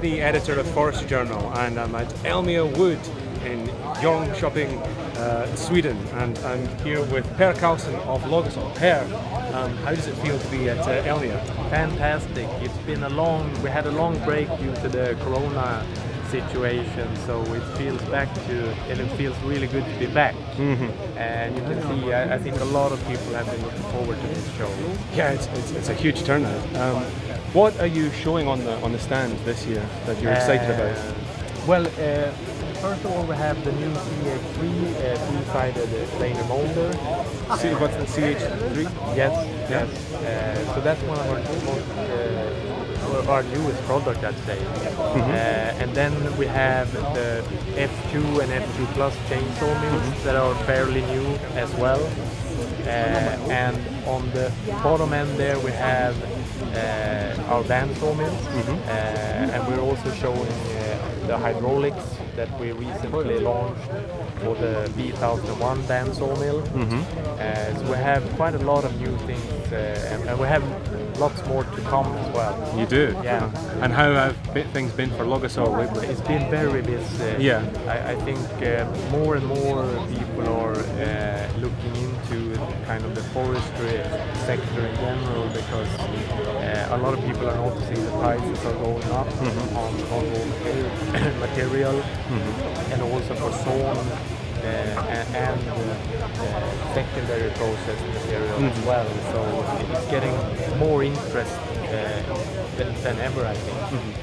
the editor of Forestry Journal, and I'm at Elmia Wood in Jönköping, Sweden, and I'm here with Per Karlsson of Logosol. Per, how does it feel to be at Elmia? Fantastic. We had a long break due to the corona situation, so it feels really good to be back. And you can see, I think a lot of people have been looking forward to this show. Yeah, it's a huge turnout. What are you showing on the stand this year that you're excited about? Well, first of all, we have the new CH3 three-sided planer molder. What's the CH3? Yes. So that's one of our newest product, I'd say. And then we have the F2 and F2 Plus chainsaw mills that are fairly new as well. And on the bottom end there we have our bandsaw mills, and we're also showing the hydraulics that we recently launched for the B1001 bandsaw mill. So we have quite a lot of new things, and we have lots more to come as well. You do? Yeah. And how have things been for Logosol lately? It's been very busy. Yeah. I think more and more people are looking into kind of the forestry sector in general, because a lot of people are noticing the prices are going up on raw material, and also for sawn and secondary processed material as well. So it's getting more interest than ever, I think.